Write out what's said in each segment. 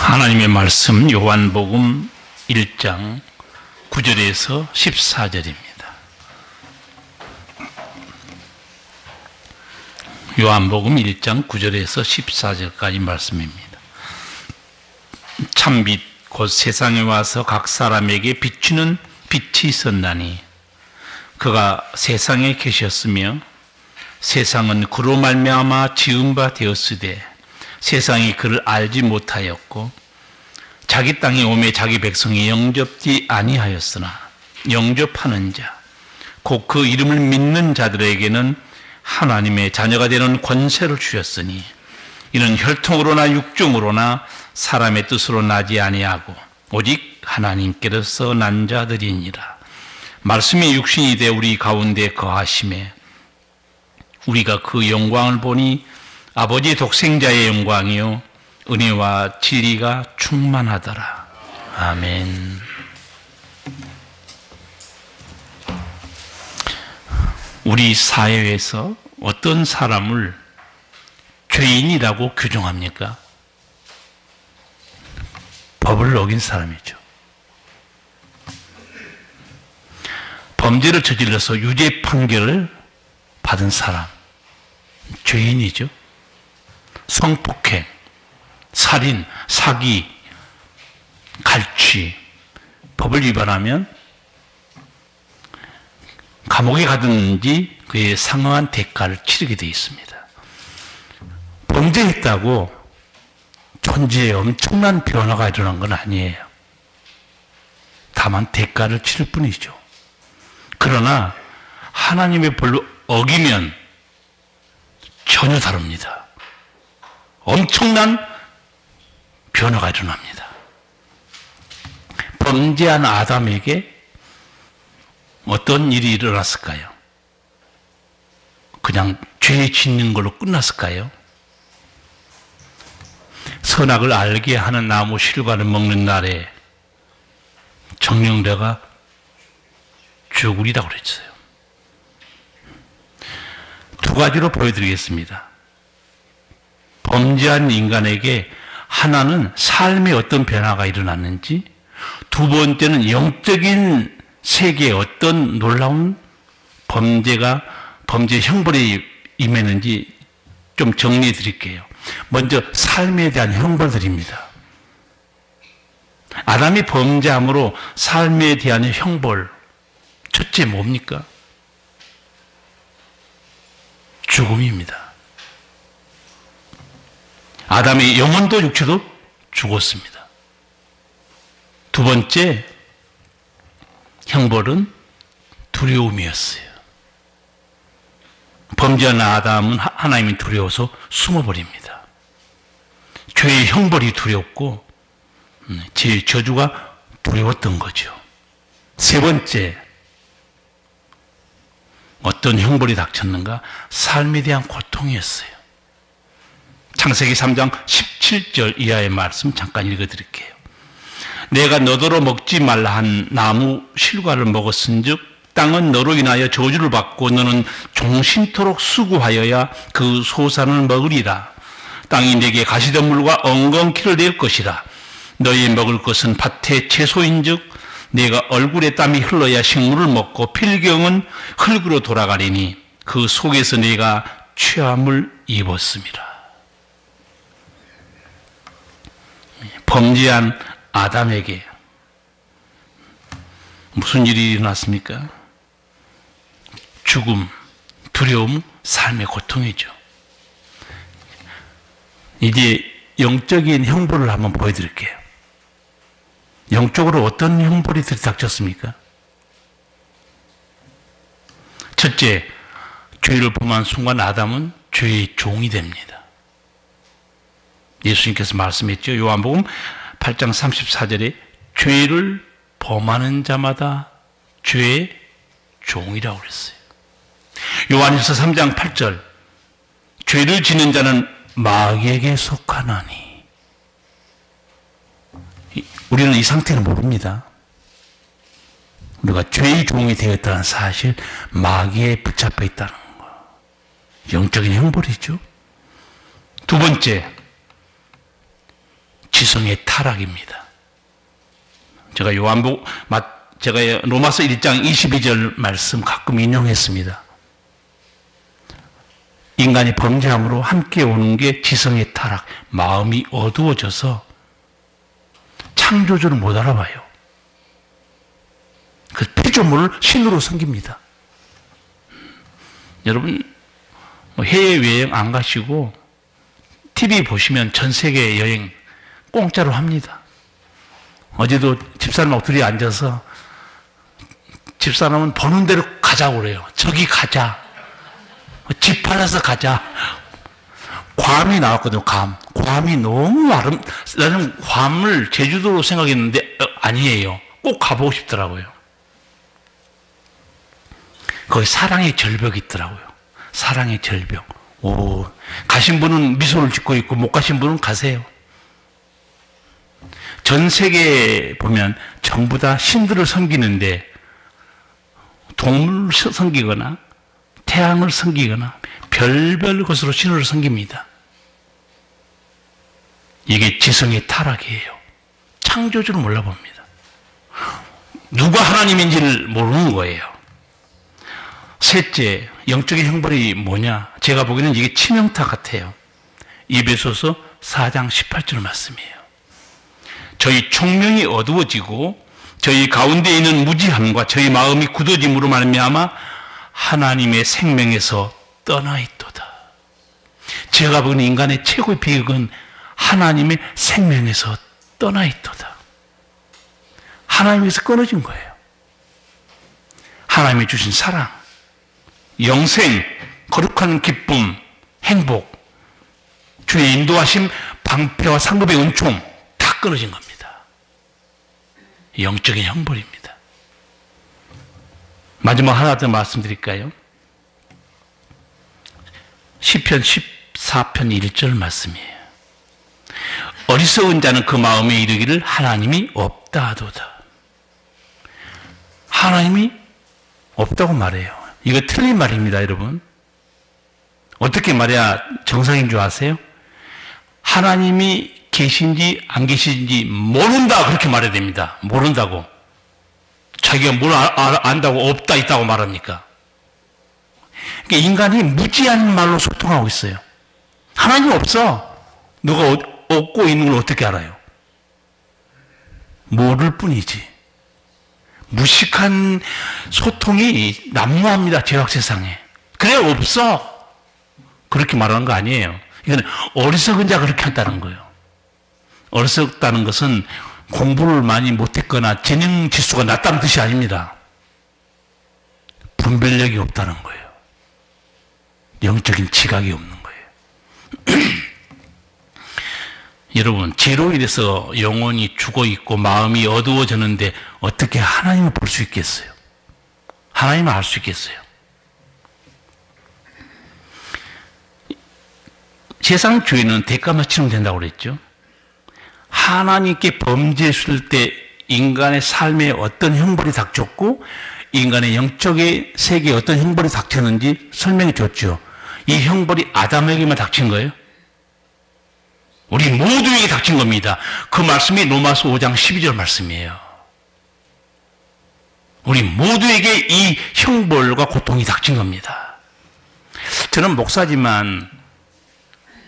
하나님의 말씀 요한복음 1장 9절에서 14절입니다. 요한복음 1장 9절에서 14절까지 말씀입니다. 참빛 곧 세상에 와서 각 사람에게 비추는 빛이 있었나니 그가 세상에 계셨으며 세상은 그로 말미암아 지은 바 되었으되 세상이 그를 알지 못하였고 자기 땅에 오매 자기 백성이 영접지 아니하였으나 영접하는 자 곧 그 이름을 믿는 자들에게는 하나님의 자녀가 되는 권세를 주셨으니 이는 혈통으로나 육종으로나 사람의 뜻으로 나지 아니하고 오직 하나님께로서 난 자들이니라. 말씀이 육신이 되어 우리 가운데 거하심에 우리가 그 영광을 보니 아버지 독생자의 영광이요 은혜와 진리가 충만하더라. 아멘. 우리 사회에서 어떤 사람을 죄인이라고 규정합니까? 법을 어긴 사람이죠. 범죄를 저질러서 유죄 판결을 받은 사람, 죄인이죠. 성폭행, 살인, 사기, 갈취, 법을 위반하면 감옥에 가든지 그에 상응한 대가를 치르게 되어 있습니다. 범죄했다고 존재에 엄청난 변화가 일어난 건 아니에요. 다만 대가를 치를 뿐이죠. 그러나 하나님의 법을 어기면 전혀 다릅니다. 엄청난 변화가 일어납니다. 범죄한 아담에게 어떤 일이 일어났을까요? 그냥 죄 짓는 걸로 끝났을까요? 선악을 알게 하는 나무 실과를 먹는 날에 정령대가 죽으리라고 그랬어요. 두 가지로 보여드리겠습니다. 범죄한 인간에게 하나는 삶에 어떤 변화가 일어났는지, 두 번째는 영적인 세계에 어떤 놀라운 범죄 형벌이 임했는지 좀 정리해 드릴게요. 먼저 삶에 대한 형벌들입니다. 아담이 범죄함으로 삶에 대한 형벌, 첫째 뭡니까? 죽음입니다. 아담의 영혼도 육체도 죽었습니다. 두 번째 형벌은 두려움이었어요. 범죄한 아담은 하나님이 두려워서 숨어버립니다. 죄의 형벌이 두렵고 죄의 저주가 두려웠던 거죠. 세 번째, 어떤 형벌이 닥쳤는가? 삶에 대한 고통이었어요. 창세기 3장 17절 이하의 말씀 잠깐 읽어드릴게요. 내가 너더러 먹지 말라 한 나무 실과를 먹었은즉 땅은 너로 인하여 저주를 받고 너는 종신토록 수고하여야 그 소산을 먹으리라. 땅이 내게 가시덤불과 엉겅퀴를 낼 것이라. 너희 먹을 것은 밭의 채소인즉 내가 얼굴에 땀이 흘러야 식물을 먹고 필경은 흙으로 돌아가리니 그 속에서 내가 취함을 입었음이라. 범죄한 아담에게 무슨 일이 일어났습니까? 죽음, 두려움, 삶의 고통이죠. 이제 영적인 형벌을 한번 보여드릴게요. 영적으로 어떤 형벌이 들이닥쳤습니까? 첫째, 죄를 범한 순간 아담은 죄의 종이 됩니다. 예수님께서 말씀했죠. 요한복음 8장 34절에 죄를 범하는 자마다 죄의 종이라고 그랬어요. 요한일서 3장 8절 죄를 지는 자는 마귀에게 속하나니. 우리는 이 상태를 모릅니다. 우리가 죄의 종이 되었다는 사실, 마귀에 붙잡혀 있다는 거, 영적인 형벌이죠. 두 번째, 지성의 타락입니다. 제가 로마서 1장 22절 말씀 가끔 인용했습니다. 인간이 범죄함으로 함께 오는 게 지성의 타락, 마음이 어두워져서 창조주를 못 알아봐요. 그 피조물을 신으로 섬깁니다. 여러분 해외여행 안 가시고 TV 보시면 전 세계 여행 공짜로 합니다. 어제도 집사람하고 둘이 앉아서 집사람은 보는 대로 가자고 그래요. 저기 가자. 집 팔아서 가자. 괌이 나왔거든요. 괌이 너무 나는 괌을 제주도로 생각했는데 아니에요. 꼭 가보고 싶더라고요. 거기 사랑의 절벽이 있더라고요. 사랑의 절벽. 가신 분은 미소를 짓고 있고 못 가신 분은 가세요. 전 세계에 보면 전부 다 신들을 섬기는데 동물을 섬기거나 태양을 섬기거나 별별 것으로 신을 섬깁니다. 이게 지성의 타락이에요. 창조주를 몰라봅니다. 누가 하나님인지를 모르는 거예요. 셋째, 영적인 형벌이 뭐냐? 제가 보기에는 이게 치명타 같아요. 에베소서 4장 18절 말씀이에요. 저희 총명이 어두워지고 저희 가운데 있는 무지함과 저희 마음이 굳어짐으로 말미암아 하나님의 생명에서 떠나 있도다. 제가 보는 인간의 최고의 비극은 하나님의 생명에서 떠나 있도다. 하나님에서 끊어진 거예요. 하나님이 주신 사랑, 영생, 거룩한 기쁨, 행복, 주의 인도하심, 방패와 상급의 은총 다 끊어진 겁니다. 영적인 형벌입니다. 마지막 하나 더 말씀드릴까요? 시편 14편 1절 말씀이에요. 어리석은 자는 그 마음에 이르기를 하나님이 없다 하도다. 하나님이 없다고 말해요. 이거 틀린 말입니다, 여러분. 어떻게 말해야 정상인 줄 아세요? 하나님이 계신지 안 계신지 모른다 그렇게 말해야 됩니다. 모른다고. 자기가 뭘 안다고 없다 있다고 말합니까? 그러니까 인간이 무지한 말로 소통하고 있어요. 하나님 없어. 누가 없고 있는 걸 어떻게 알아요? 모를 뿐이지. 무식한 소통이 난무합니다. 죄악 세상에. 그래 없어. 그렇게 말하는 거 아니에요. 이건 어리석은 자가 그렇게 한다는 거예요. 어리석다는 것은 공부를 많이 못했거나 재능 지수가 낮다는 뜻이 아닙니다. 분별력이 없다는 거예요. 영적인 지각이 없는 거예요. 여러분, 죄로 인해서 영혼이 죽어 있고 마음이 어두워졌는데 어떻게 하나님을 볼 수 있겠어요? 하나님을 알 수 있겠어요? 세상 죄는 대가만 치르면 된다고 그랬죠. 하나님께 범죄했을 때 인간의 삶에 어떤 형벌이 닥쳤고 인간의 영적인 세계에 어떤 형벌이 닥쳤는지 설명해 줬죠. 이 형벌이 아담에게만 닥친 거예요? 우리 모두에게 닥친 겁니다. 그 말씀이 로마서 5장 12절 말씀이에요. 우리 모두에게 이 형벌과 고통이 닥친 겁니다. 저는 목사지만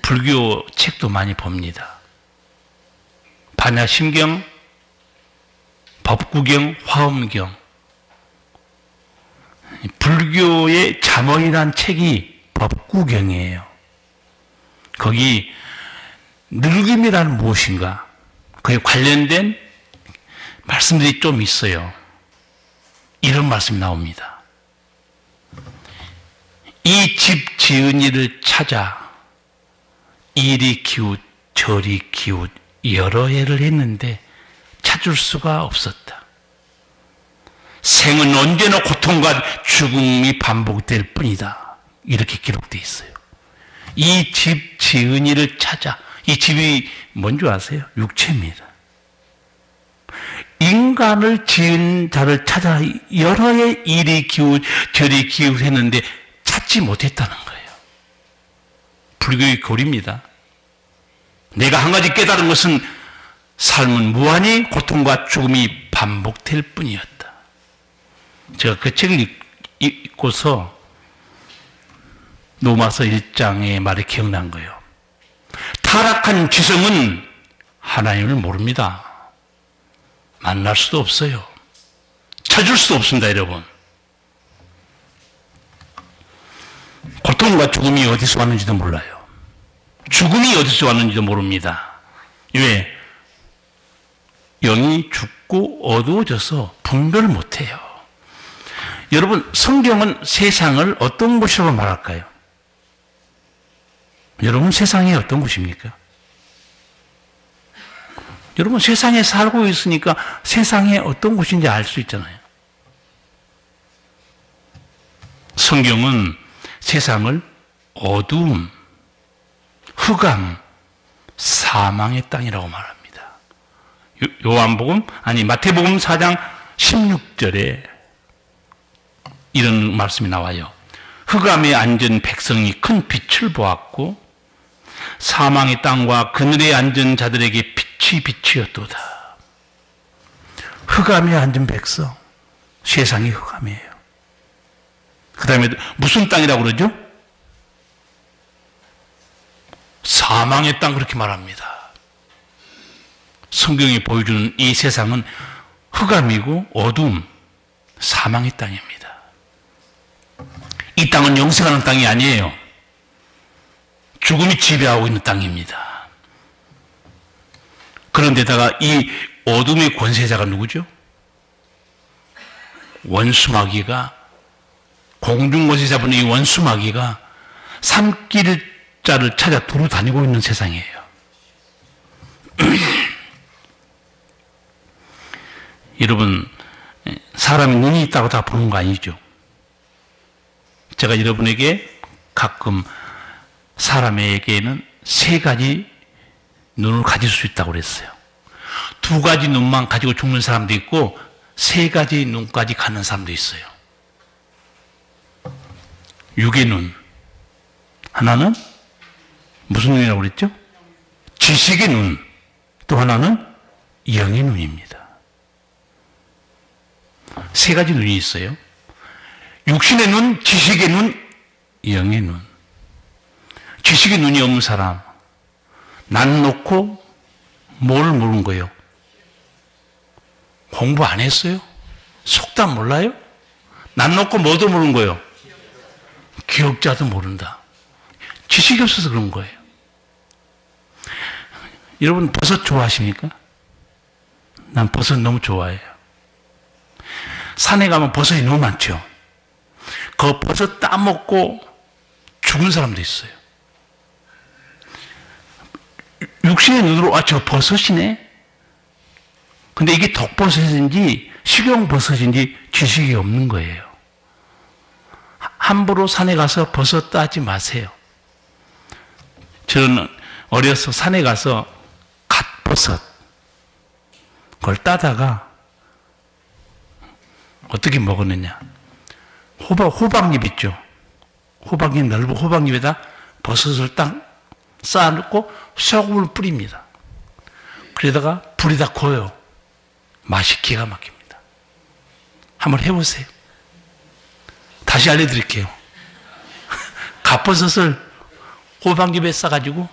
불교 책도 많이 봅니다. 반야심경, 법구경, 화엄경. 불교의 잠언이란 책이 법구경이에요. 거기 늙음이란 무엇인가? 그에 관련된 말씀들이 좀 있어요. 이런 말씀이 나옵니다. 이 집 지은 이를 찾아 이리 기웃 저리 기웃 여러 해를 했는데 찾을 수가 없었다. 생은 언제나 고통과 죽음이 반복될 뿐이다. 이렇게 기록되어 있어요. 이 집 지은 이를 찾아. 이 집이 뭔지 아세요? 육체입니다. 인간을 지은 자를 찾아 여러 해 이리 기웃 저리 기웃했는데 찾지 못했다는 거예요. 불교의 교리입니다. 내가 한 가지 깨달은 것은 삶은 무한히 고통과 죽음이 반복될 뿐이었다. 제가 그 책을 읽고서 로마서 1장의 말이 기억난 거예요. 타락한 지성은 하나님을 모릅니다. 만날 수도 없어요. 찾을 수도 없습니다, 여러분. 고통과 죽음이 어디서 왔는지도 몰라요. 죽음이 어디서 왔는지도 모릅니다. 왜? 영이 죽고 어두워져서 분별을 못해요. 여러분, 성경은 세상을 어떤 곳이라고 말할까요? 여러분, 세상이 어떤 곳입니까? 여러분, 세상에 살고 있으니까 세상에 어떤 곳인지 알 수 있잖아요. 성경은 세상을 어두움, 흑암, 사망의 땅이라고 말합니다. 마태복음 4장 16절에 이런 말씀이 나와요. 흑암에 앉은 백성이 큰 빛을 보았고 사망의 땅과 그늘에 앉은 자들에게 빛이 빛이었도다. 흑암에 앉은 백성, 세상이 흑암이에요. 그 다음에 무슨 땅이라고 그러죠? 사망의 땅, 그렇게 말합니다. 성경이 보여주는 이 세상은 흑암이고 어두움, 사망의 땅입니다. 이 땅은 영생하는 땅이 아니에요. 죽음이 지배하고 있는 땅입니다. 그런데다가 이 어둠의 권세자가 누구죠? 원수마귀가, 공중권세 잡은 이 원수마귀가 산길자를 찾아 두루 다니고 있는 세상이에요. 여러분, 사람이 눈이 있다고 다 보는 거 아니죠? 제가 여러분에게 가끔 사람에게는 3가지 눈을 가질 수 있다고 그랬어요. 2가지 눈만 가지고 죽는 사람도 있고 3가지 눈까지 가는 사람도 있어요. 육의 눈. 하나는 무슨 눈이라고 그랬죠? 지식의 눈. 또 하나는 영의 눈입니다. 3가지 눈이 있어요. 육신의 눈, 지식의 눈, 영의 눈. 지식의 눈이 없는 사람, 난 놓고 뭘 모르는 거예요? 공부 안 했어요? 속담 몰라요? 난 놓고 뭐도 모르는 거예요? 기억자도 모른다. 지식이 없어서 그런 거예요. 여러분, 버섯 좋아하십니까? 난 버섯 너무 좋아해요. 산에 가면 버섯이 너무 많죠. 그 버섯 따먹고 죽은 사람도 있어요. 육신의 눈으로 저 버섯이네? 근데 이게 독버섯인지 식용버섯인지 지식이 없는 거예요. 함부로 산에 가서 버섯 따지 마세요. 저는 어려서 산에 가서 갓버섯 그걸 따다가 어떻게 먹었느냐. 호박잎 있죠. 호박잎, 넓은 호박잎에다 버섯을 딱 쌓아놓고 소금을 뿌립니다. 그러다가 불에다 구워요. 맛이 기가 막힙니다. 한번 해보세요. 다시 알려드릴게요. 갓버섯을 호박잎에 싸가지고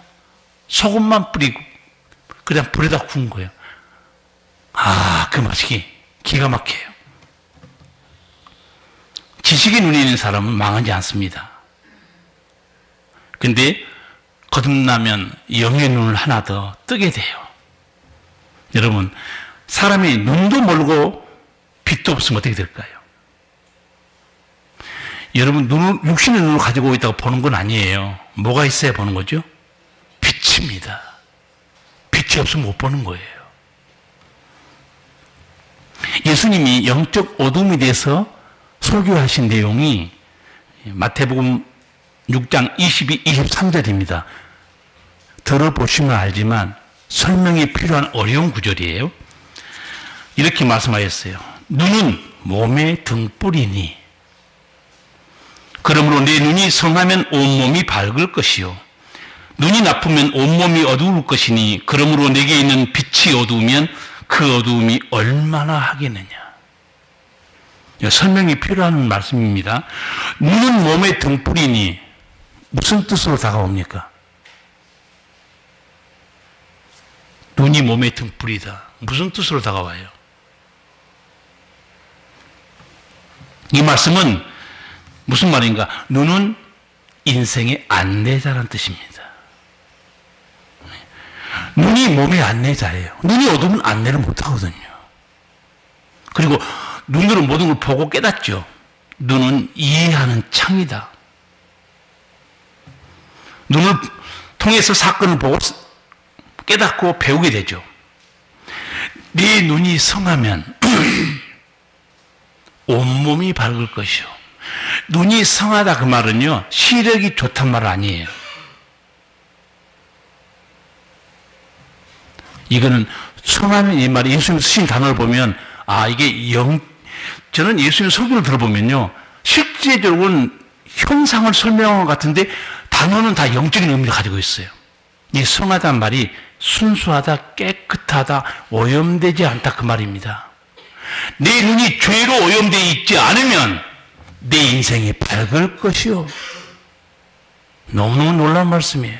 소금만 뿌리고 그냥 불에다 구운 거예요. 그 맛이 기가 막혀요. 지식의 눈이 있는 사람은 망하지 않습니다. 근데 거듭나면 영의 눈을 하나 더 뜨게 돼요. 여러분, 사람이 눈도 멀고 빛도 없으면 어떻게 될까요? 여러분, 육신의 눈을 가지고 있다고 보는 건 아니에요. 뭐가 있어야 보는 거죠? 빛입니다. 빛이 없으면 못 보는 거예요. 예수님이 영적 어둠에 대해서 설교하신 내용이 마태복음 6장 22, 23절입니다. 들어보시면 알지만 설명이 필요한 어려운 구절이에요. 이렇게 말씀하셨어요. 눈은 몸의 등불이니 그러므로 내 눈이 성하면 온몸이 밝을 것이요 눈이 나쁘면 온몸이 어두울 것이니 그러므로 내게 있는 빛이 어두우면 그 어두움이 얼마나 하겠느냐. 설명이 필요한 말씀입니다. 눈은 몸의 등불이니 무슨 뜻으로 다가옵니까? 눈이 몸의 등불이다. 무슨 뜻으로 다가와요? 이 말씀은 무슨 말인가? 눈은 인생의 안내자라는 뜻입니다. 눈이 몸의 안내자예요. 눈이 어두우면 안내를 못하거든요. 그리고 눈으로 모든 걸 보고 깨닫죠. 눈은 이해하는 창이다. 눈을 통해서 사건을 보고 깨닫고 배우게 되죠. 네 눈이 성하면 온몸이 밝을 것이요. 눈이 성하다 그 말은요, 시력이 좋단 말 아니에요. 이거는 성하면 이 말이 예수님 쓰신 단어를 보면 이게 저는 예수님 설교를 들어보면요, 실제적으로는 현상을 설명한 것 같은데 단어는 다 영적인 의미를 가지고 있어요. 이 성하다는 말이 순수하다, 깨끗하다, 오염되지 않다 그 말입니다. 내 눈이 죄로 오염되어 있지 않으면 내 인생이 밝을 것이요. 너무너무 놀라운 말씀이에요.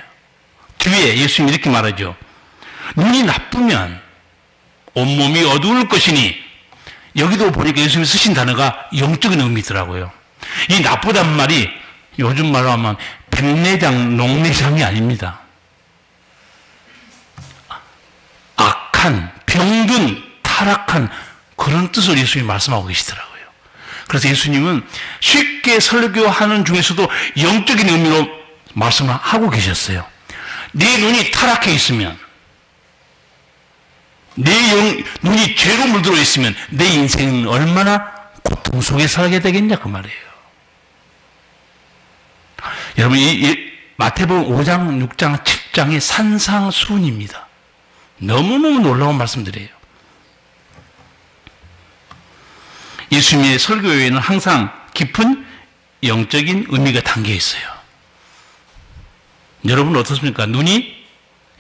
뒤에 예수님이 이렇게 말하죠. 눈이 나쁘면 온몸이 어두울 것이니, 여기도 보니까 예수님이 쓰신 단어가 영적인 의미더라고요. 이 나쁘단 말이 요즘 말로 하면 백내장, 녹내장이 아닙니다. 악한, 병든, 타락한 그런 뜻을 예수님이 말씀하고 계시더라고요. 그래서 예수님은 쉽게 설교하는 중에서도 영적인 의미로 말씀을 하고 계셨어요. 네 눈이 타락해 있으면, 내 눈이 죄로 물들어 있으면 내 인생은 얼마나 고통 속에 살게 되겠냐 그 말이에요. 여러분, 이 마태복음 5장, 6장, 7장의 산상수훈입니다. 너무너무 놀라운 말씀들이에요. 예수님의 설교에는 항상 깊은 영적인 의미가 담겨 있어요. 여러분 어떻습니까? 눈이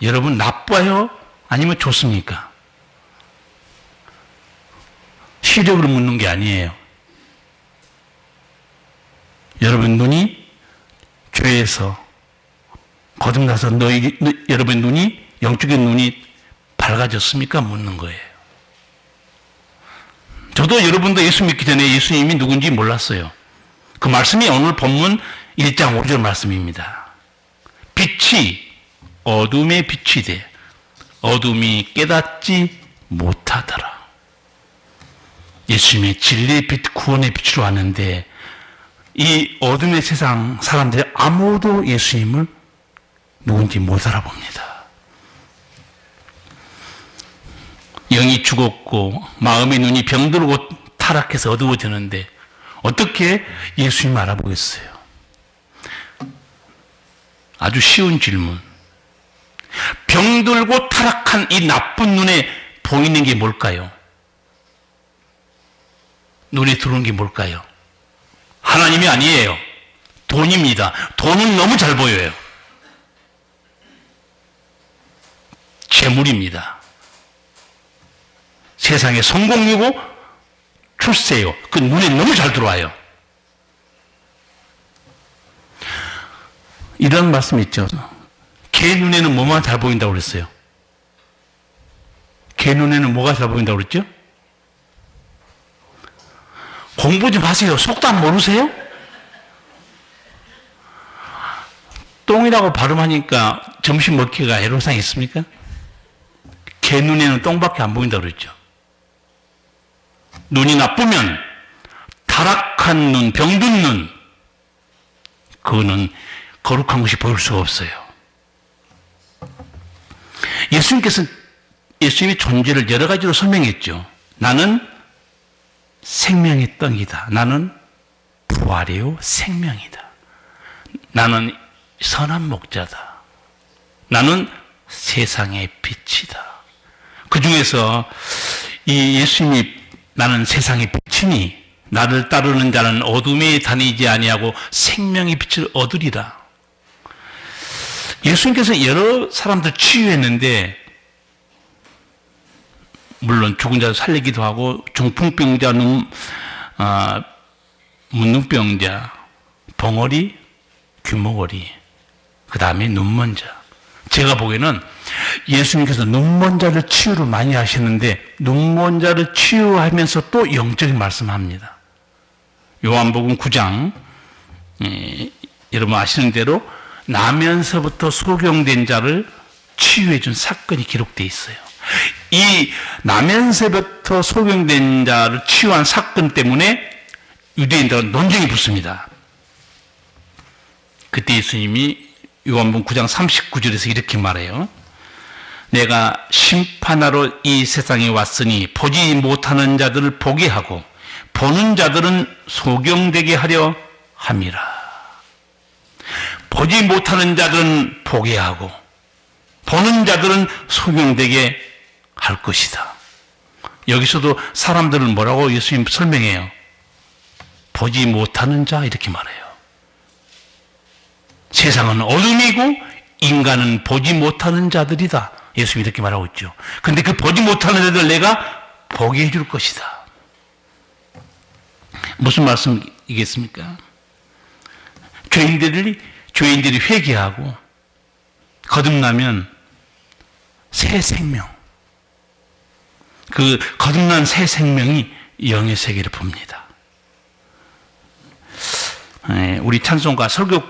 여러분 나빠요? 아니면 좋습니까? 시력으로 묻는 게 아니에요. 여러분 눈이 죄에서 거듭나서 여러분 눈이, 영적인 눈이 밝아졌습니까? 묻는 거예요. 저도 여러분도 예수 믿기 전에 예수님이 누군지 몰랐어요. 그 말씀이 오늘 본문 1장 5절 말씀입니다. 빛이 어둠에 빛이 돼 어둠이 깨닫지 못하더라. 예수님의 진리의 빛, 구원의 빛으로 왔는데 이 어둠의 세상 사람들이 아무도 예수님을 누군지 못 알아봅니다. 영이 죽었고 마음의 눈이 병들고 타락해서 어두워지는데 어떻게 예수님을 알아보겠어요? 아주 쉬운 질문. 병들고 타락한 이 나쁜 눈에 보이는 게 뭘까요? 눈에 들어오는 게 뭘까요? 하나님이 아니에요. 돈입니다. 돈은 너무 잘 보여요. 재물입니다. 세상의 성공이고 출세요. 그 눈에 너무 잘 들어와요. 이런 말씀 있죠. 개 눈에는 뭐만 잘 보인다고 그랬어요? 개 눈에는 뭐가 잘 보인다고 그랬죠? 공부 좀 하세요. 속담 모르세요? 똥이라고 발음하니까 점심 먹기가 애로사항 있습니까? 개 눈에는 똥밖에 안 보인다고 그랬죠. 눈이 나쁘면 타락한 눈, 병든 눈, 그거는 거룩한 것이 보일 수가 없어요. 예수님의 존재를 여러 가지로 설명했죠. 나는 생명의 떡이다. 나는 부활이요 생명이다. 나는 선한 목자다. 나는 세상의 빛이다. 그 중에서 이 예수님이 나는 세상의 빛이니 나를 따르는 자는 어둠에 다니지 아니하고 생명의 빛을 얻으리라. 예수님께서 여러 사람들 치유했는데, 물론 죽은 자 살리기도 하고, 중풍병자, 문둥병자, 봉어리, 귀머거리, 그 다음에 눈먼 자. 제가 보기에는 예수님께서 눈먼 자를 치유를 많이 하시는데, 눈먼 자를 치유하면서 또 영적인 말씀합니다. 요한복음 9장, 여러분 아시는 대로 나면서부터 소경된 자를 치유해 준 사건이 기록되어 있어요. 이 나면서부터 소경된 자를 치유한 사건 때문에 유대인들은 논쟁이 붙습니다. 그때 예수님이 요한복음 9장 39절에서 이렇게 말해요. 내가 심판하러 이 세상에 왔으니 보지 못하는 자들을 보게 하고 보는 자들은 소경되게 하려 함이라. 보지 못하는 자들은 보게 하고 보는 자들은 소경되게 할 것이다. 여기서도 사람들은 뭐라고 예수님 설명해요? 보지 못하는 자 이렇게 말해요. 세상은 어둠이고 인간은 보지 못하는 자들이다. 예수님이 이렇게 말하고 있죠. 그런데 그 보지 못하는 자들 내가 보게 해줄 것이다. 무슨 말씀이겠습니까? 죄인들이 회개하고 거듭나면 새 생명, 그 거듭난 새 생명이 영의 세계를 봅니다. 우리 찬송가 설교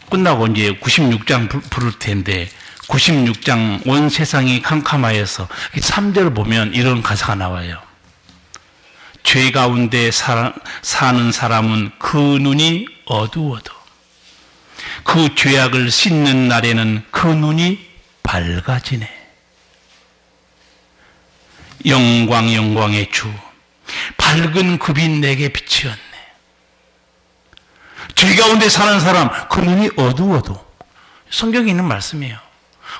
끝나고 이제 96장 부를 텐데 96장 온 세상이 캄캄하여서 3절을 보면 이런 가사가 나와요. 죄 가운데 사는 사람은 그 눈이 어두워도 그 죄악을 씻는 날에는 그 눈이 밝아지네. 영광의 주 밝은 그 빛 내게 비치었네. 죄 가운데 사는 사람 그 눈이 어두워도 성경에 있는 말씀이에요.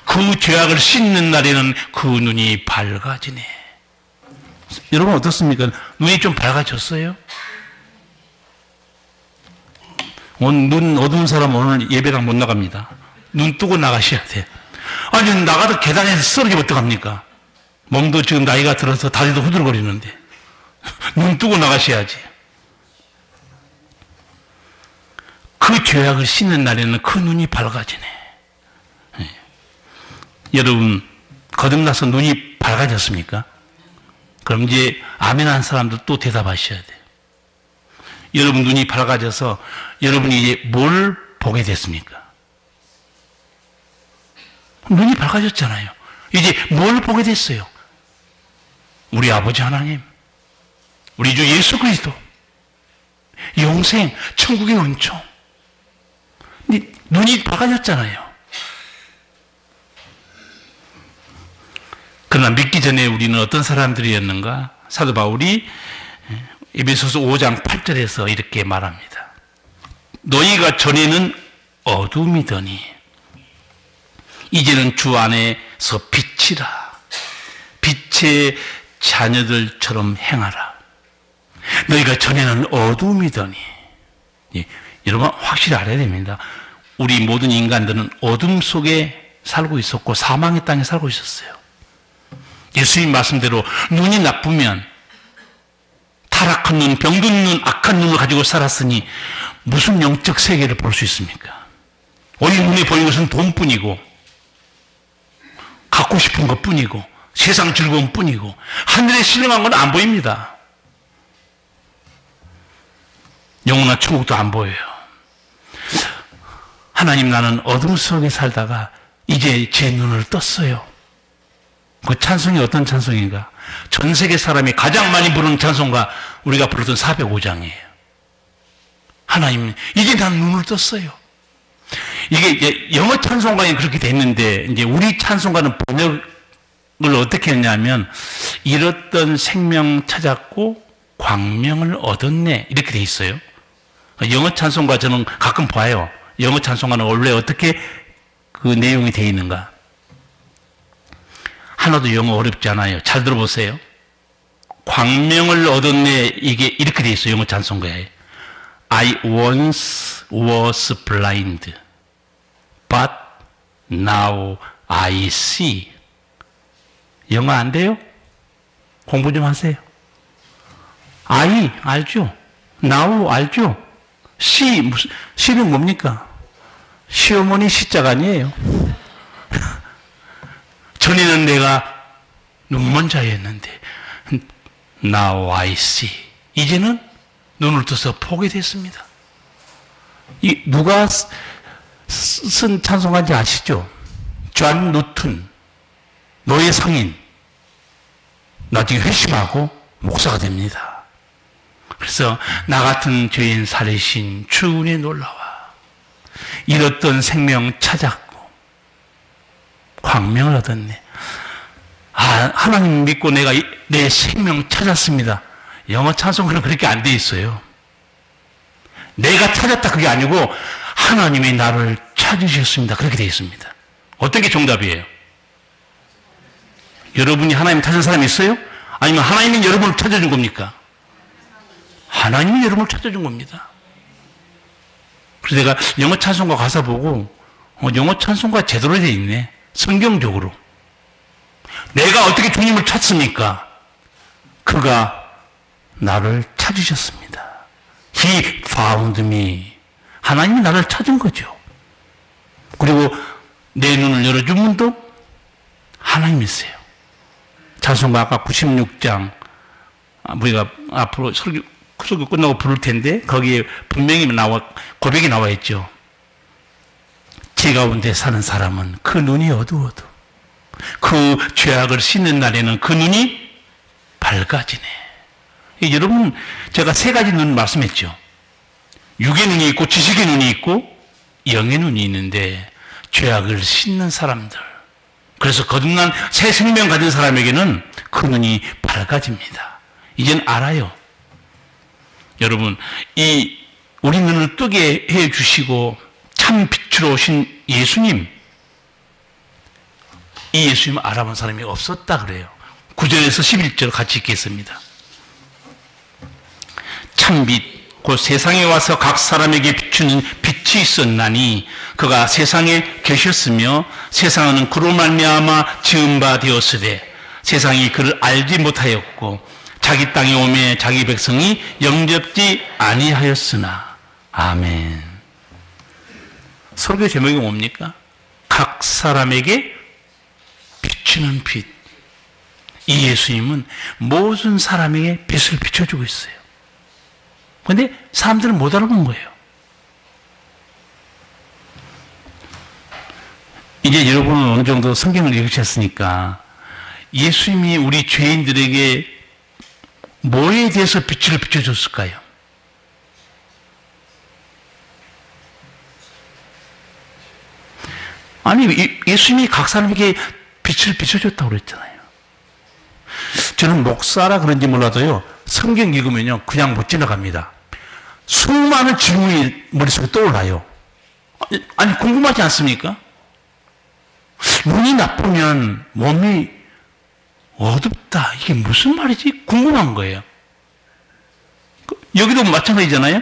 그 죄악을 씻는 날에는 그 눈이 밝아지네. 여러분 어떻습니까? 눈이 좀 밝아졌어요? 오늘 눈 어두운 사람 오늘 예배당 못 나갑니다. 눈 뜨고 나가셔야 돼요. 아니 나가도 계단에서 쓰러지면 어떡합니까? 몸도 지금 나이가 들어서 다리도 후들거리는데 눈 뜨고 나가셔야지. 그 죄악을 씻는 날에는 그 눈이 밝아지네. 여러분 거듭나서 눈이 밝아졌습니까? 그럼 이제 아멘 한 사람도 또 대답하셔야 돼요. 여러분 눈이 밝아져서 여러분이 이제 뭘 보게 됐습니까? 눈이 밝아졌잖아요. 이제 뭘 보게 됐어요? 우리 아버지 하나님, 우리 주 예수 그리스도, 영생, 천국의 은총. 눈이 밝아졌잖아요. 그러나 믿기 전에 우리는 어떤 사람들이었는가? 사도 바울이 에베소서 5장 8절에서 이렇게 말합니다. 너희가 전에는 어둠이더니 이제는 주 안에서 빛이라. 빛의 자녀들처럼 행하라. 너희가 전에는 어둠이더니. 여러분 확실히 알아야 됩니다. 우리 모든 인간들은 어둠 속에 살고 있었고 사망의 땅에 살고 있었어요. 예수님 말씀대로 눈이 나쁘면 타락한 눈, 병든 눈, 악한 눈을 가지고 살았으니 무슨 영적 세계를 볼 수 있습니까? 오늘 눈에 보이는 것은 돈뿐이고 갖고 싶은 것뿐이고 세상 즐거움뿐이고 하늘에 신령한 건 안 보입니다. 영원한 천국도 안 보여요. 하나님 나는 어둠 속에 살다가 이제 제 눈을 떴어요. 그 찬송이 어떤 찬송인가? 전 세계 사람이 가장 많이 부르는 찬송가 우리가 부르던 405장이에요. 하나님, 이제 난 눈을 떴어요. 이게 이제 영어 찬송가에 그렇게 됐는데 이제 우리 찬송가는 번역을 어떻게 했냐면 잃었던 생명 찾았고 광명을 얻었네 이렇게 돼 있어요. 영어 찬송가 저는 가끔 봐요. 영어 찬송가는 원래 어떻게 그 내용이 돼 있는가? 하나도 영어 어렵지 않아요. 잘 들어보세요. 광명을 얻었네 이게 이렇게 돼 있어요. 영어 찬송가에. I once was blind, but Now I see. 영어 안 돼요? 공부 좀 하세요. I 알죠? Now 알죠? see 무슨 se는 뭡니까? 시어머니 시자가 아니에요. 전에는 내가 눈먼 자였는데 Now I see. 이제는 눈을 떠서 보게 됐습니다. 이 누가 쓴 찬송가인지 아시죠? 존 누튼, 노예 상인. 나중에 회심하고 목사가 됩니다. 그래서 나 같은 죄인 살리신 주은혜 놀라와 잃었던 생명 찾았고 광명을 얻었네. 하나님 믿고 내가 내 생명 찾았습니다. 영어 찬송가는 그렇게 안 돼 있어요. 내가 찾았다 그게 아니고 하나님이 나를 찾으셨습니다. 그렇게 돼 있습니다. 어떤 게 정답이에요? 여러분이 하나님 찾은 사람이 있어요? 아니면 하나님이 여러분을 찾아준 겁니까? 하나님이 여러분을 찾아준 겁니다. 그래서 내가 영어 찬송가 가사 보고 영어 찬송가 제대로 돼 있네. 성경적으로. 내가 어떻게 주님을 찾습니까? 그가 나를 찾으셨습니다. He found me. 하나님이 나를 찾은 거죠. 그리고 내 눈을 열어준 분도 하나님이세요. 찬송가 아까 96장 우리가 앞으로 설교 끝나고 부를 텐데 거기에 분명히 고백이 나와 있죠. 제 가운데 사는 사람은 그 눈이 어두워도 그 죄악을 씻는 날에는 그 눈이 밝아지네. 여러분 제가 세 가지 눈 말씀했죠. 육의 눈이 있고 지식의 눈이 있고 영의 눈이 있는데 죄악을 씻는 사람들, 그래서 거듭난 새 생명 가진 사람에게는 그 눈이 밝아집니다. 이젠 알아요. 여러분 우리 눈을 뜨게 해주시고 참 빛으로 오신 예수님, 이 예수님을 알아본 사람이 없었다 그래요. 9절에서 11절 같이 읽겠습니다. 참빛 곧 세상에 와서 각 사람에게 비추는 빛이 있었나니 그가 세상에 계셨으며 세상은 그로 말미암아 지은 바 되었으되 세상이 그를 알지 못하였고 자기 땅에 오매 자기 백성이 영접지 아니하였으나. 아멘. 설교 제목이 뭡니까? 각 사람에게 비추는 빛. 이 예수님은 모든 사람에게 빛을 비춰주고 있어요. 그런데 사람들은 못 알아본 거예요. 이제 여러분은 어느 정도 성경을 읽으셨으니까 예수님이 우리 죄인들에게 뭐에 대해서 빛을 비춰줬을까요? 아니, 예수님이 각 사람에게 빛을 비춰줬다고 그랬잖아요. 저는 목사라 그런지 몰라도요, 성경 읽으면요, 그냥 못 지나갑니다. 수많은 질문이 머릿속에 떠올라요. 아니, 궁금하지 않습니까? 눈이 나쁘면 몸이 어둡다. 이게 무슨 말이지? 궁금한 거예요. 여기도 마찬가지잖아요.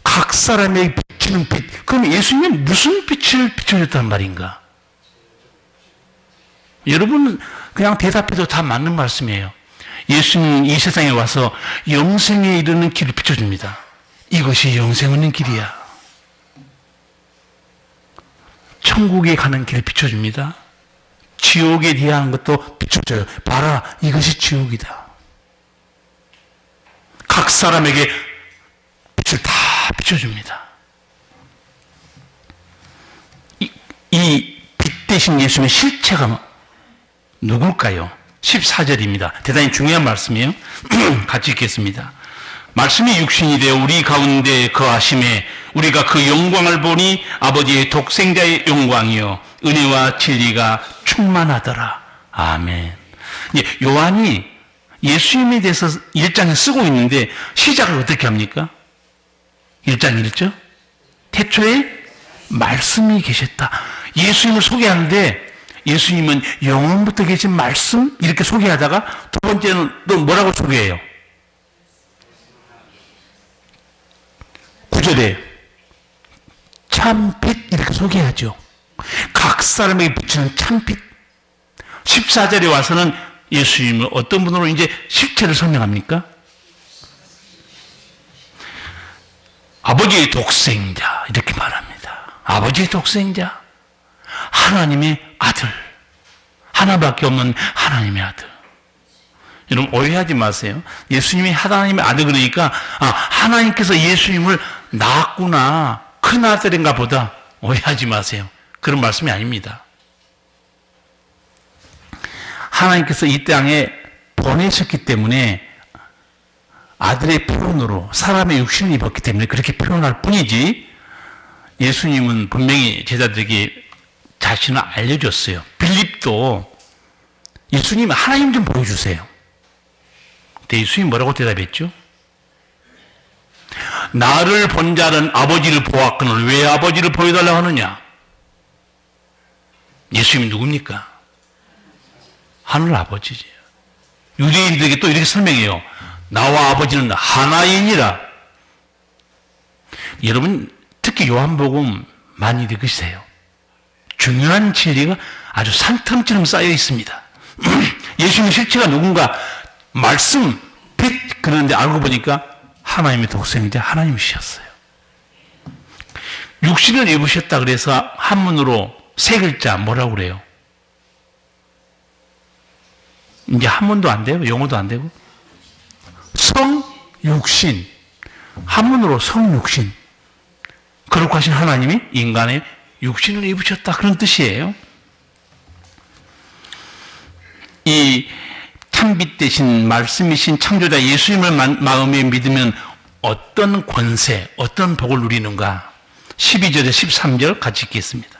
각 사람에게 비치는 빛. 그럼 예수님이 무슨 빛을 비춰줬단 말인가? 여러분은 그냥 대답해도 다 맞는 말씀이에요. 예수님은 이 세상에 와서 영생에 이르는 길을 비춰줍니다. 이것이 영생 있는 길이야. 천국에 가는 길을 비춰줍니다. 지옥에 대한 것도 비춰줘요. 봐라, 이것이 지옥이다. 각 사람에게 빛을 다 비춰줍니다. 이 빛 대신 예수님의 실체가 누굴까요? 14절입니다. 대단히 중요한 말씀이에요. 같이 읽겠습니다. 말씀이 육신이 되어 우리 가운데 거하심에 우리가 그 영광을 보니 아버지의 독생자의 영광이요 은혜와 진리가 충만하더라. 아멘. 요한이 예수님에 대해서 1장에 쓰고 있는데 시작을 어떻게 합니까? 1장 1절 태초에 말씀이 계셨다. 예수님을 소개하는데 예수님은 영원부터 계신 말씀 이렇게 소개하다가 두 번째는 또 뭐라고 소개해요? 9절에 참빛 이렇게 소개하죠. 각 사람에게 비치는 참빛. 14절에 와서는 예수님을 어떤 분으로 이제 실체를 설명합니까? 아버지의 독생자, 이렇게 말합니다. 아버지의 독생자, 하나님의 아들, 하나밖에 없는 하나님의 아들. 여러분 오해하지 마세요. 예수님이 하나님의 아들 그러니까 하나님께서 예수님을 낳았구나, 큰 아들인가 보다, 오해하지 마세요. 그런 말씀이 아닙니다. 하나님께서 이 땅에 보내셨기 때문에 아들의 표현으로 사람의 육신을 입었기 때문에 그렇게 표현할 뿐이지, 예수님은 분명히 제자들에게 자신을 알려줬어요. 빌립도 예수님 하나님 좀 보여주세요. 근데 예수님이 뭐라고 대답했죠? 나를 본 자는 아버지를 보았거늘 왜 아버지를 보여달라고 하느냐? 예수님이 누굽니까? 하늘 아버지죠. 유대인들에게 또 이렇게 설명해요. 나와 아버지는 하나이니라. 여러분 특히 요한복음 많이 읽으세요. 중요한 진리가 아주 산텀처럼 쌓여 있습니다. 예수님의 실체가 누군가, 말씀, 빛, 그런데 알고 보니까 하나님의 독생자 하나님이셨어요. 육신을 입으셨다 그래서 한문으로 세 글자 뭐라고 그래요? 이제 한문도 안 되고 영어도 안 되고 성육신, 한문으로 성육신. 그렇게 하신 하나님이 인간의 육신을 입으셨다, 그런 뜻이에요. 이 참빛 대신 말씀이신 창조자 예수님을 마음에 믿으면 어떤 권세, 어떤 복을 누리는가? 12절에 13절 같이 읽겠습니다.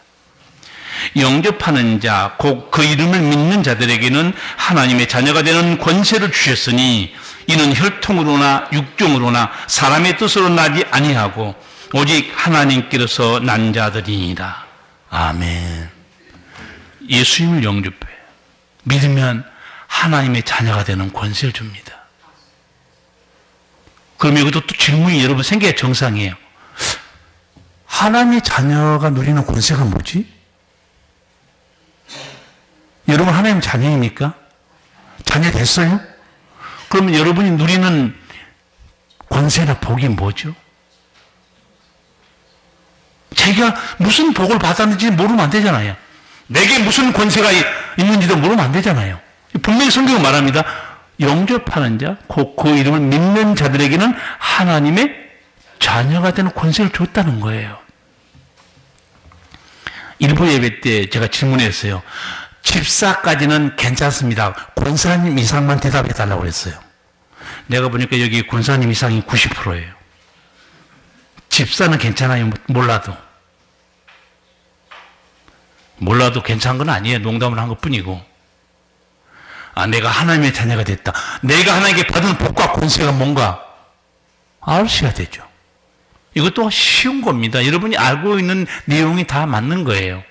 영접하는 자, 곧 그 이름을 믿는 자들에게는 하나님의 자녀가 되는 권세를 주셨으니 이는 혈통으로나 육종으로나 사람의 뜻으로 나지 아니하고 오직 하나님께로서 난 자들이니라. 아멘. 예수님을 영접해 믿으면 하나님의 자녀가 되는 권세를 줍니다. 그러면 이것도 또 질문이 여러분 생겨야 정상이에요. 하나님의 자녀가 누리는 권세가 뭐지? 여러분 하나님 자녀입니까? 자녀 됐어요? 그러면 여러분이 누리는 권세나 복이 뭐죠? 자기가 무슨 복을 받았는지 모르면 안 되잖아요. 내게 무슨 권세가 있는지도 모르면 안 되잖아요. 분명히 성경은 말합니다. 영접하는 자, 곧 그 이름을 믿는 자들에게는 하나님의 자녀가 되는 권세를 줬다는 거예요. 일부 예배 때 제가 질문했어요. 집사까지는 괜찮습니다. 권사님 이상만 대답해 달라고 그랬어요. 내가 보니까 여기 권사님 이상이 90%예요. 집사는 괜찮아요. 몰라도 괜찮은 건 아니에요. 농담을 한 것뿐이고. 내가 하나님의 자녀가 됐다. 내가 하나님께 받은 복과 권세가 뭔가 아셔야 되죠. 이것도 쉬운 겁니다. 여러분이 알고 있는 내용이 다 맞는 거예요.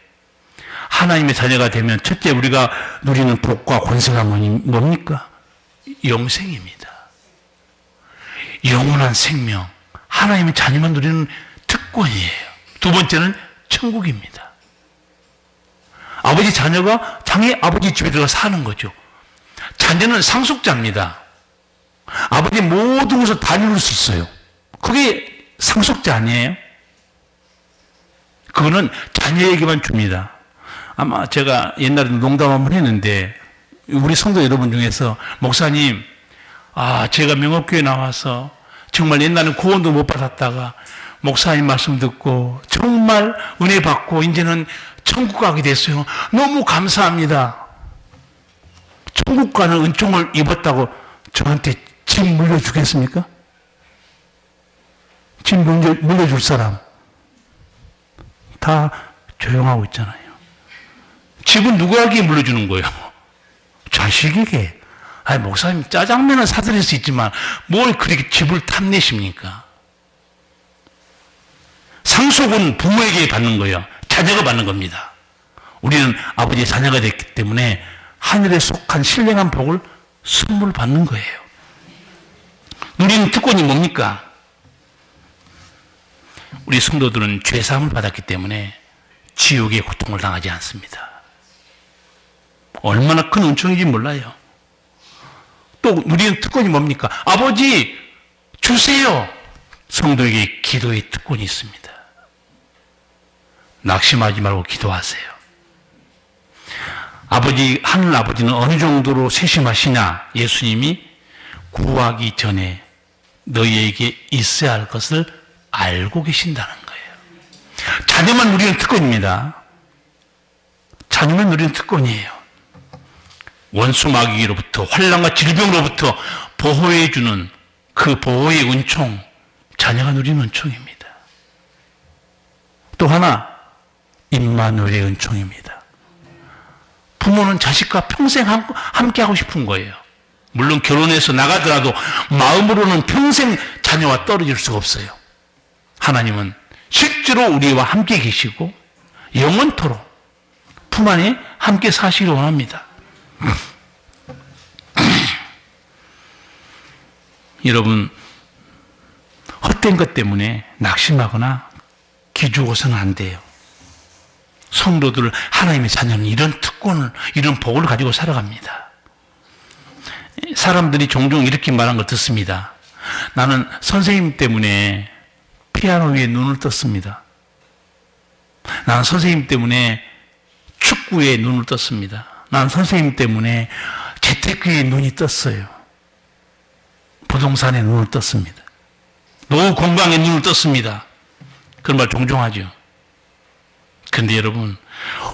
하나님의 자녀가 되면 첫째 우리가 누리는 복과 권세가 뭡니까? 영생입니다. 영원한 생명. 하나님의 자녀만 누리는 특권이에요. 두 번째는 천국입니다. 아버지 자녀가 장애 아버지 집에 들어가 사는 거죠. 자녀는 상속자입니다. 아버지 모든 것을 다 이룰 수 있어요. 그게 상속자 아니에요? 그거는 자녀에게만 줍니다. 아마 제가 옛날에 농담 한번 했는데 우리 성도 여러분 중에서 목사님, 제가 명업교회 나와서 정말 옛날에 구원도 못 받았다가 목사님 말씀 듣고 정말 은혜 받고 이제는 천국 가게 됐어요. 너무 감사합니다. 천국 가는 은총을 입었다고 저한테 집 물려주겠습니까? 집 물려줄 사람 다 조용하고 있잖아요. 집은 누구에게 물려주는 거예요? 자식에게. 목사님 짜장면은 사드릴 수 있지만 뭘 그렇게 집을 탐내십니까? 상속은 부모에게 받는 거예요. 자녀가 받는 겁니다. 우리는 아버지의 자녀가 됐기 때문에 하늘에 속한 신령한 복을 선물 받는 거예요. 누리는 특권이 뭡니까? 우리 성도들은 죄사함을 받았기 때문에 지옥의 고통을 당하지 않습니다. 얼마나 큰 은총인지 몰라요. 또 누리는 특권이 뭡니까? 아버지 주세요. 성도에게 기도의 특권이 있습니다. 낙심하지 말고 기도하세요. 아버지, 하늘 아버지는 어느 정도로 세심하시냐? 예수님이 구하기 전에 너희에게 있어야 할 것을 알고 계신다는 거예요. 자녀만 누리는 특권입니다. 자녀만 누리는 특권이에요. 원수 마귀로부터 환난과 질병으로부터 보호해주는 그 보호의 은총, 자녀가 누리는 은총입니다. 또 하나, 임마누엘의 은총입니다. 부모는 자식과 평생 함께하고 싶은 거예요. 물론 결혼해서 나가더라도 마음으로는 평생 자녀와 떨어질 수가 없어요. 하나님은 실제로 우리와 함께 계시고 영원토록 품 안에 함께 사시기를 원합니다. 여러분, 헛된 것 때문에 낙심하거나 기죽어서는 안 돼요. 성도들, 하나님의 자녀는 이런 특권을, 이런 복을 가지고 살아갑니다. 사람들이 종종 이렇게 말한 걸 듣습니다. 나는 선생님 때문에 피아노 위에 눈을 떴습니다. 나는 선생님 때문에 축구에 눈을 떴습니다. 나는 선생님 때문에 재테크에 눈이 떴어요. 부동산에 눈을 떴습니다. 노후 건강에 눈을 떴습니다. 그런 말 종종 하죠. 그런데 여러분,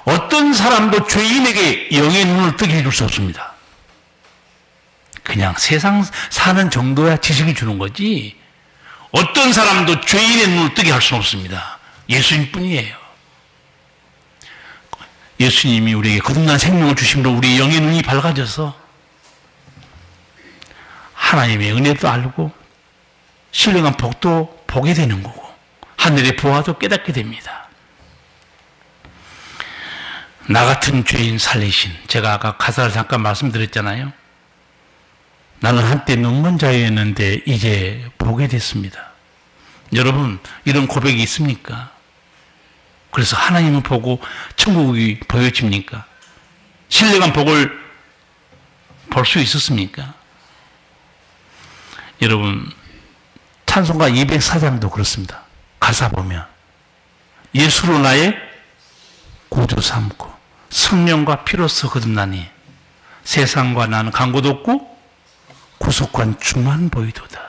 어떤 사람도 죄인에게 영의 눈을 뜨게 해줄 수 없습니다. 그냥 세상 사는 정도야 지식이 주는 거지, 어떤 사람도 죄인의 눈을 뜨게 할 수는 없습니다. 예수님 뿐이에요. 예수님이 우리에게 거듭난 생명을 주심으로 우리의 영의 눈이 밝아져서 하나님의 은혜도 알고 신령한 복도 보게 되는 거고 하늘의 보화도 깨닫게 됩니다. 나 같은 죄인 살리신, 제가 아까 가사를 잠깐 말씀드렸잖아요. 나는 한때 눈먼 자였는데 이제 보게 됐습니다. 여러분, 이런 고백이 있습니까? 그래서 하나님을 보고 천국이 보여집니까? 신령한 복을 볼 수 있었습니까? 여러분, 찬송가 204장도 그렇습니다. 가사 보면 예수로 나의 구주 삼고 성령과 피로써 거듭나니 세상과 나는 간 곳 없고 구속한 주만 보이도다.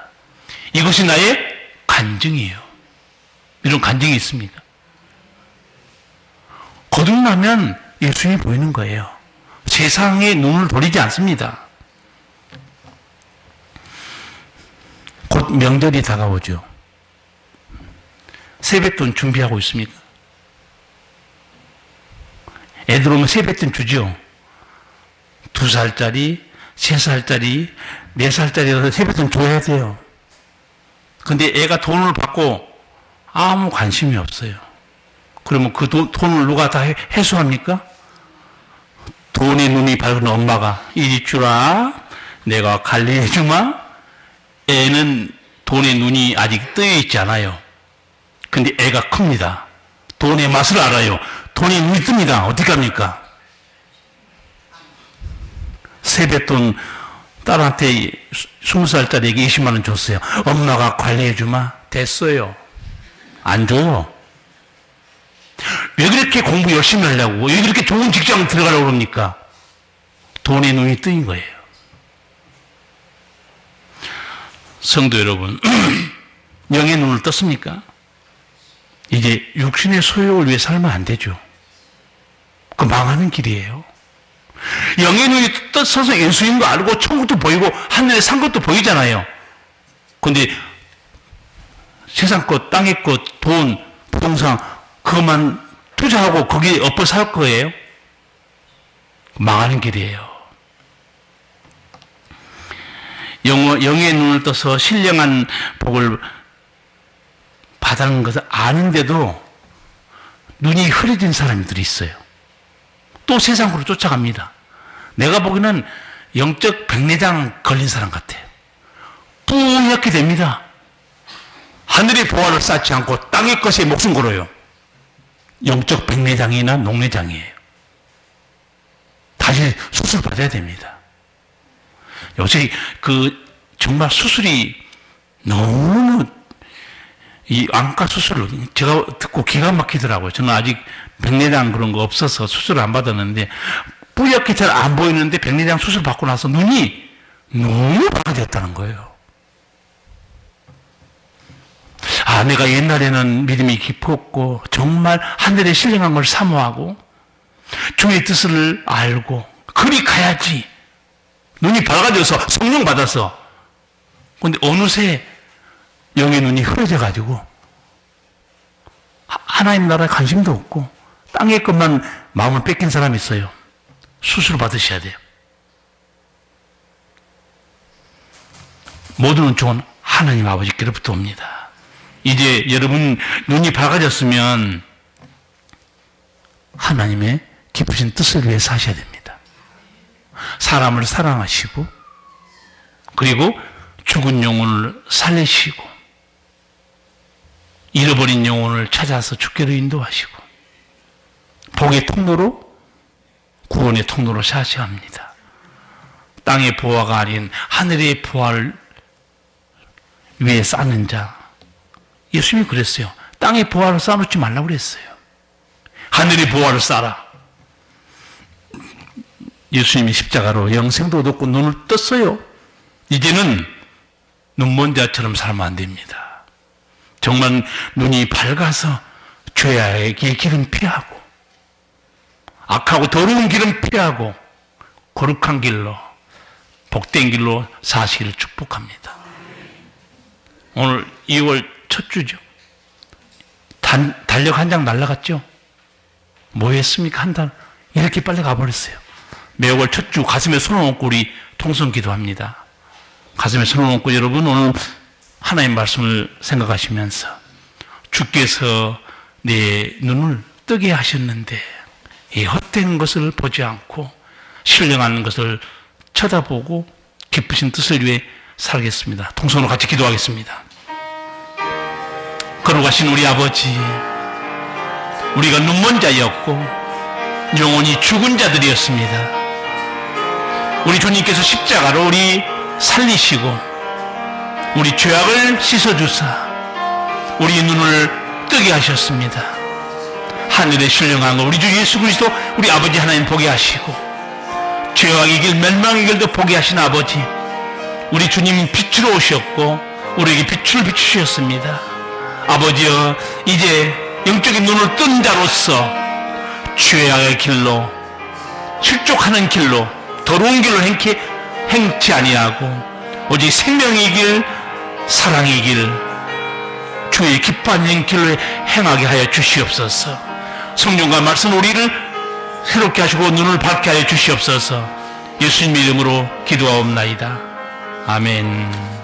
이것이 나의 간증이에요. 이런 간증이 있습니까? 거듭나면 예수님이 보이는 거예요. 세상에 눈을 돌리지 않습니다. 곧 명절이 다가오죠. 세뱃돈 준비하고 있습니까? 애들 오면 세뱃돈 주죠. 2살짜리, 3살짜리, 4살짜리 세뱃돈 줘야 돼요. 근데 애가 돈을 받고 아무 관심이 없어요. 그러면 그 돈을 누가 다 회수합니까? 돈의 눈이 밝은 엄마가 이리 주라, 내가 관리해 주마. 애는 돈의 눈이 아직 뜨여 있지 않아요. 근데 애가 큽니다. 돈의 맛을 알아요. 돈이 눈이 뜹니다. 어떻게 합니까? 세뱃돈 딸한테 20살짜리에게 20만 원 줬어요. 엄마가 관리해 주마. 됐어요. 안 줘요. 왜 그렇게 공부 열심히 하려고, 왜 그렇게 좋은 직장 들어가려고 그럽니까? 돈의 눈이 뜨인 거예요. 성도 여러분, 영의 눈을 떴습니까? 이제 육신의 소욕을 위해 살면 안 되죠. 그 망하는 길이에요. 영의 눈이 떠서 예수님도 알고 천국도 보이고 하늘에 산 것도 보이잖아요. 그런데 세상 것, 땅의 것, 돈, 부동산 그것만 투자하고 거기에 엎어 살 거예요. 망하는 길이에요. 영의 눈을 떠서 신령한 복을 받는 것을 아는데도 눈이 흐려진 사람들이 있어요. 또 세상으로 쫓아갑니다. 내가 보기에는 영적 백내장 걸린 사람 같아요. 뿌옇게 됩니다. 하늘의 보화를 쌓지 않고 땅의 것에 목숨 걸어요. 영적 백내장이나 녹내장이에요. 다시 수술 받아야 됩니다. 요새 정말 수술이 너무 이 안과 수술을 제가 듣고 기가 막히더라고요. 저는 아직 백내장 그런 거 없어서 수술을 안 받았는데 뿌옇게 잘 안 보이는데 백내장 수술 받고 나서 눈이 너무 밝아졌다는 거예요. 아, 내가 옛날에는 믿음이 깊었고 정말 하늘에 신령한 걸 사모하고 주의 뜻을 알고 그리 가야지. 눈이 밝아져서 성령 받아서. 그런데 어느새 영의 눈이 흐려져 가지고 하나님 나라에 관심도 없고 땅의 것만 마음을 뺏긴 사람이 있어요. 수술 받으셔야 돼요. 모든 은총은 하나님 아버지께로부터 옵니다. 이제 여러분 눈이 밝아졌으면 하나님의 깊으신 뜻을 위해서 하셔야 됩니다. 사람을 사랑하시고 그리고 죽은 영혼을 살리시고 잃어버린 영혼을 찾아서 주께로 인도하시고 복의 통로로 구원의 통로로 사셔야 합니다. 땅의 보화가 아닌 하늘의 보화를 위에 쌓는 자. 예수님이 그랬어요. 땅의 보화를 쌓아놓지 말라고 그랬어요. 하늘의 보화를 쌓아라. 예수님이 십자가로 영생도 얻었고 눈을 떴어요. 이제는 눈먼 자처럼 살면 안 됩니다. 정말 눈이 밝아서 죄악의 길은 피하고 악하고 더러운 길은 피하고 거룩한 길로 복된 길로 사시기를 축복합니다. 오늘 2월 첫 주죠. 달력 한 장 날라갔죠? 뭐 했습니까? 한 달 이렇게 빨리 가버렸어요. 매월 첫 주 가슴에 손을 얹고 우리 통성 기도합니다. 가슴에 손을 얹고 여러분 오늘 하나님 말씀을 생각하시면서 주께서 내 눈을 뜨게 하셨는데 이 헛된 것을 보지 않고 신령한 것을 쳐다보고 깊으신 뜻을 위해 살겠습니다. 통성으로 같이 기도하겠습니다. 거룩하신 우리 아버지, 우리가 눈먼 자였고 영혼이 죽은 자들이었습니다. 우리 주님께서 십자가로 우리 살리시고 우리 죄악을 씻어주사 우리 눈을 뜨게 하셨습니다. 하늘에 신령한 거 우리 주 예수 그리스도 우리 아버지 하나님 보게 하시고 죄악의 길 멸망의 길도 보게 하신 아버지, 우리 주님 빛으로 오셨고 우리에게 빛을 비추셨습니다. 아버지여, 이제 영적인 눈을 뜬 자로서 죄악의 길로 실족하는 길로 더러운 길로 행치 아니하고 오직 생명의 길, 사랑의 길, 주의 기뻐하는 길로 행하게 하여 주시옵소서. 성령과 말씀 우리를 새롭게 하시고 눈을 밝게 하여 주시옵소서. 예수님 이름으로 기도하옵나이다. 아멘.